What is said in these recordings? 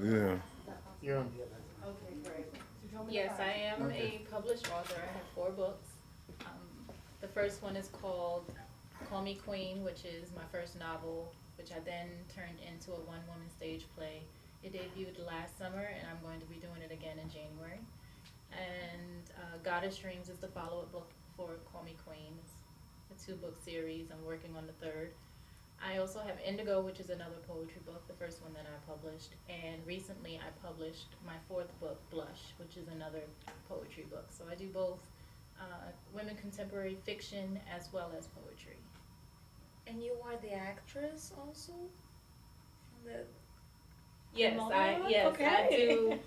Yeah. Yeah. Okay, great. Yes, I am Okay. a published author. I have 4 books. The first one is called Call Me Queen, which is my first novel, which I then turned into a one-woman stage play. It debuted last summer, and I'm going to be doing it again in January. And Goddess Dreams is the follow-up book for Call Me Queen. It's a 2-book series. I'm working on the third. I also have Indigo, which is another poetry book, the first one that I published. And recently I published my 4th book, Blush, which is another poetry book. So I do both women contemporary fiction as well as poetry. And you are the actress also? The Yes, monologue? I Okay. do.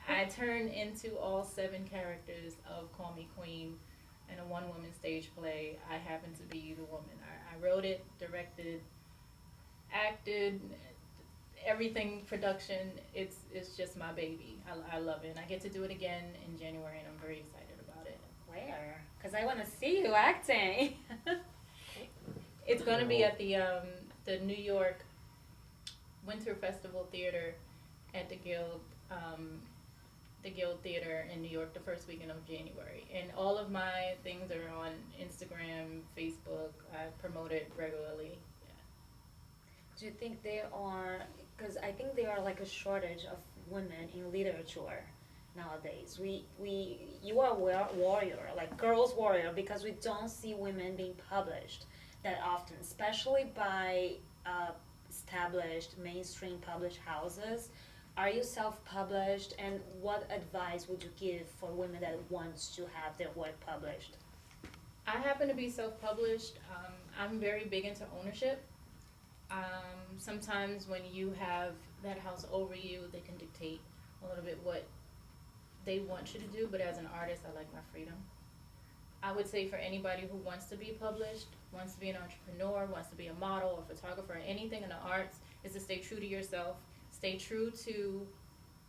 I turn into all 7 characters of Call Me Queen in a one-woman stage play. I happen to be the woman. I wrote it, directed, acted, everything production. It's just my baby. I love it. And I get to do it again in January, and I'm very excited about it. Where? Because I want to see you acting. It's going to be at the New York Winter Festival Theater at the Guild Theater in New York the first weekend of January. And all of my things are on Instagram, Facebook. I promote it regularly. Do you think there are, because I think there are like a shortage of women in literature nowadays. You are a warrior, like girls warrior, because we don't see women being published that often, especially by established mainstream published houses. Are you self-published, and what advice would you give for women that wants to have their work published? I happen to be self-published. I'm very big into ownership. Sometimes when you have that house over you, they can dictate a little bit what they want you to do, but as an artist, I like my freedom. I would say for anybody who wants to be published, wants to be an entrepreneur, wants to be a model, a photographer, anything in the arts, is to stay true to yourself. Stay true to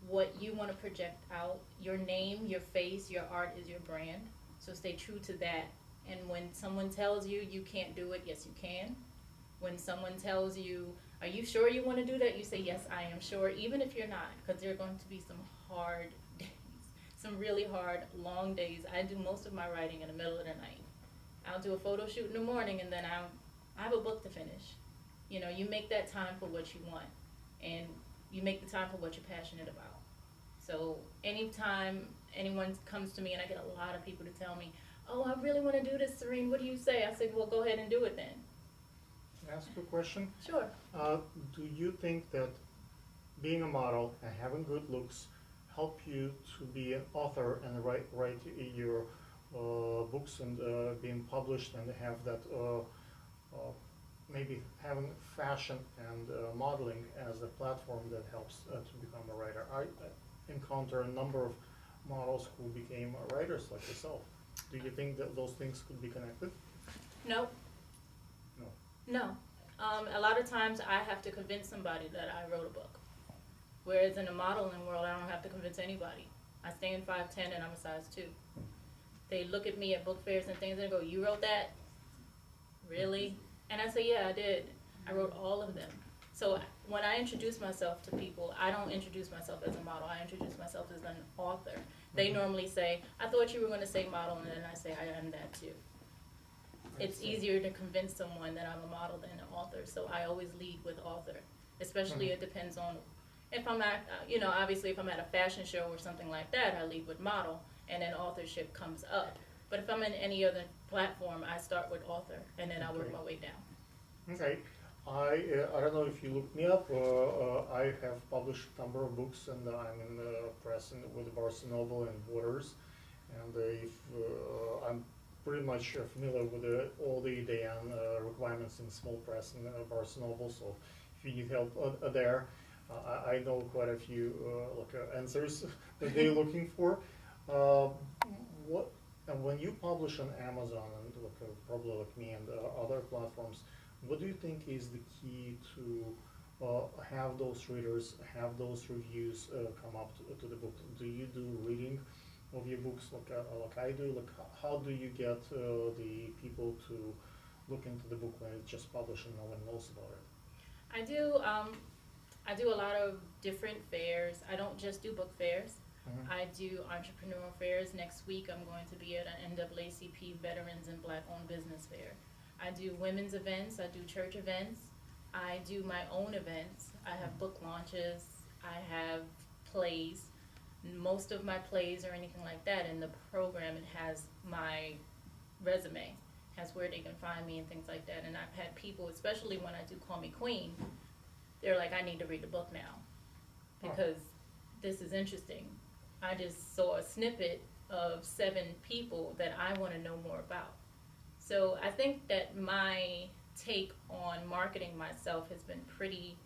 what you want to project out. Your name, your face, your art is your brand. So stay true to that. And when someone tells you you can't do it, yes, you can. When someone tells you, are you sure you want to do that? You say, yes, I am sure, even if you're not, because there are going to be some hard days, some really hard, long days. I do most of my writing in the middle of the night. I'll do a photo shoot in the morning, and then I have a book to finish. You know, you make that time for what you want, and you make the time for what you're passionate about. So anytime anyone comes to me, and I get a lot of people to tell me, oh, I really want to do this, Serene, what do you say? I say, well, go ahead and do it then. Can I ask you a question? Sure. Do you think that being a model and having good looks help you to be an author and write your books and being published and have that maybe having fashion and modeling as a platform that helps to become a writer? I encounter a number of models who became writers like yourself. Do you think that those things could be connected? No. No. No. A lot of times I have to convince somebody that I wrote a book. Whereas in the modeling world, I don't have to convince anybody. I stand 5'10" and I'm a size 2. They look at me at book fairs and things and they go, you wrote that? Really? And I say, yeah, I did. I wrote all of them. So when I introduce myself to people, I don't introduce myself as a model. I introduce myself as an author. They normally say, I thought you were going to say model, and then I say, I am that too. It's easier to convince someone that I'm a model than an author, so I always lead with author. Especially it depends on, if I'm at, obviously if I'm at a fashion show or something like that, I lead with model, and then authorship comes up. But if I'm in any other platform, I start with author, and then I work my way down. Okay. I don't know if you looked me up. I have published a number of books, and I'm in the press with Barnes& Noble and Waters. And if I'm pretty much familiar with all the DAN requirements in small press and Barnes& Noble. So if you need help there, I know quite a few answers that they're looking for. What and when you publish on Amazon and probably like me and other platforms, what do you think is the key to have those readers, have those reviews come up to the book? Do you do reading of your books like I do? Like how do you get the people to look into the book when it's just published and no one knows about it? I do. I do a lot of different fairs. I don't just do book fairs. Mhm. I do entrepreneurial fairs. Next week, I'm going to be at an NAACP Veterans and Black-owned Business Fair. I do women's events. I do church events. I do my own events. I have book launches. I have plays. Most of my plays or anything like that in the program, it has my resume, has where they can find me and things like that. And I've had people, especially when I do Call Me Queen, they're like, I need to read the book now because this is interesting. I just saw a snippet of 7 people that I want to know more about. So I think that my take on marketing myself has been pretty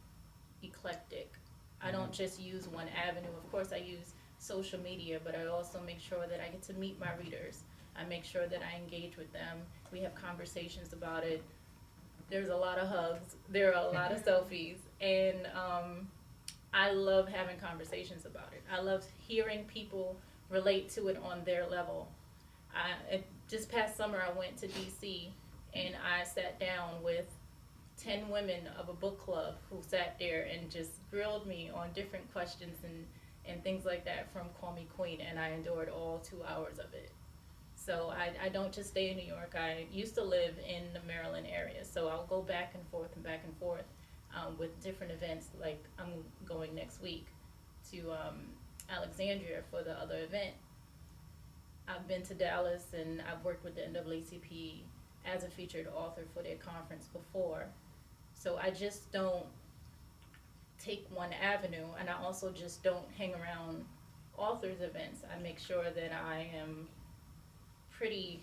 eclectic. I don't just use one avenue. Of course, I use social media, but I also make sure that I get to meet my readers. I make sure that I engage with them. We have conversations about it. There's a lot of hugs. There are a lot of selfies. And I love having conversations about it. I love hearing people relate to it on their level. Just past summer, I went to D.C. and I sat down with 10 women of a book club who sat there and just grilled me on different questions and things like that from Call Me Queen, and I endured all 2 hours of it. So I don't just stay in New York. I used to live in the Maryland area, so I'll go back and forth with different events. Like I'm going next week to Alexandria for the other event. I've been to Dallas and I've worked with the NAACP as a featured author for their conference before. So I just don't take one avenue, and I also just don't hang around authors events. I make sure that I am pretty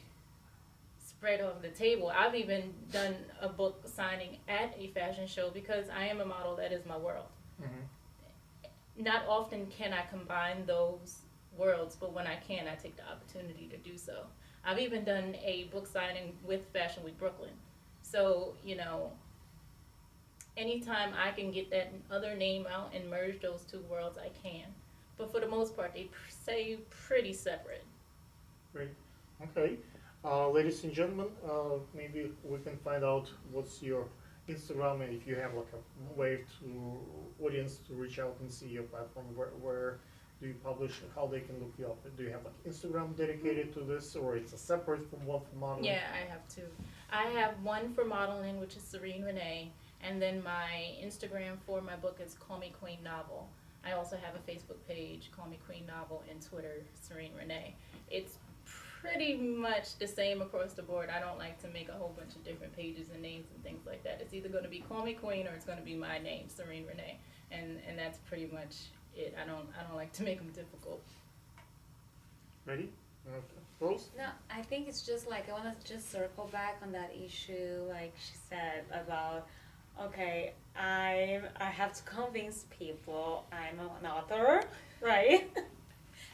spread over the table. I've even done a book signing at a fashion show because I am a model. That is my world. Mm-hmm. Not often can I combine those worlds, but when I can, I take the opportunity to do so. I've even done a book signing with Fashion Week Brooklyn. So, anytime I can get that other name out and merge those 2 worlds, I can. But for the most part, they stay pretty separate. Great. Okay. Ladies and gentlemen, maybe we can find out what's your Instagram, and if you have like a way to audience to reach out and see your platform, where do you publish, how they can look you up? Do you have like Instagram dedicated to this, or it's a separate from one for modeling? Yeah, I have 2. I have one for modeling, which is Serene Renee, and then my Instagram for my book is Call Me Queen Novel. I also have a Facebook page, Call Me Queen Novel, and Twitter, Serene Renee. It's pretty much the same across the board. I don't like to make a whole bunch of different pages and names and things like that. It's either going to be Call Me Queen or it's going to be my name, Serene Renee, and that's pretty much it. I don't like to make them difficult. Ready? Rose? No, I think it's just like I want to just circle back on that issue, like she said about, okay, I have to convince people I'm an author, right?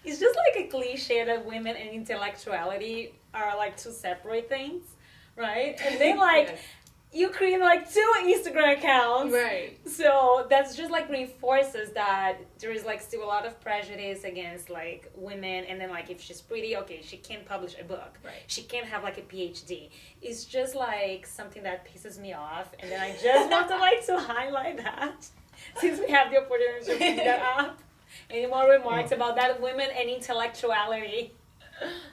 It's just like a cliche that women and intellectuality are like 2 separate things, right? And then like Yes. you create like 2 Instagram accounts. Right. So that's just like reinforces that there is like still a lot of prejudice against like women, and then like if she's pretty, okay, she can't publish a book. Right. She can't have like a PhD. It's just like something that pisses me off, and then I just want to like to highlight that since we have the opportunity to bring that up. Any more remarks about that, women and intellectuality?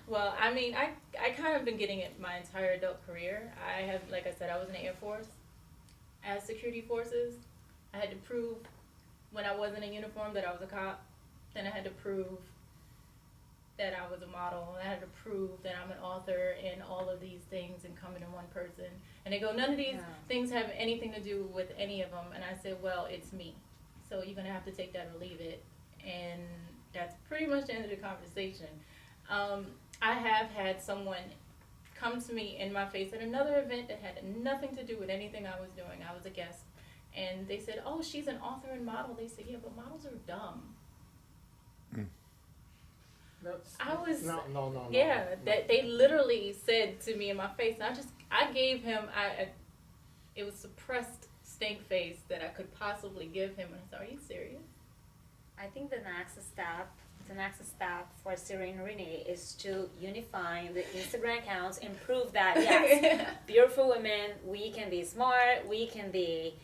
Well, I mean, I kind of been getting it my entire adult career. I have, like I said, I was in the Air Force as security forces. I had to prove when I wasn't in uniform that I was a cop. Then I had to prove that I was a model. I had to prove that I'm an author and all of these things incumbent in one person. And they go, none of these things have anything to do with any of them. And I said, well, it's me. So you're going to have to take that or leave it. And that's pretty much the end of the conversation. I have had someone come to me in my face at another event that had nothing to do with anything I was doing. I was a guest. And they said, oh, she's an author and model. They said, yeah, but models are dumb. I was No. Yeah, that they literally said to me in my face, and I gave him it was suppressed stink face that I could possibly give him, and I said, are you serious? I think the next step for Serene Renee is to unify the Instagram accounts and prove that yes, beautiful women, we can be smart, we can be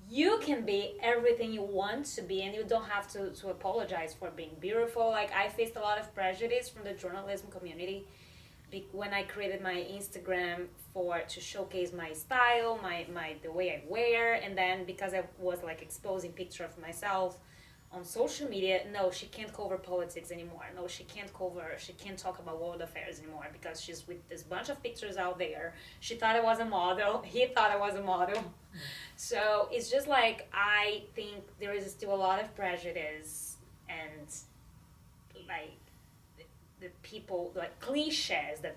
you can be everything you want to be, and you don't have to apologize for being beautiful. Like, I faced a lot of prejudice from the journalism community when I created my Instagram to showcase my style, my the way I wear, and then because I was like exposing picture of myself on social media, no, she can't cover politics anymore. No, she can't talk about world affairs anymore because she's with this bunch of pictures out there. She thought I was a model. He thought I was a model. So it's just like, I think there is still a lot of prejudice and like the people, like cliches that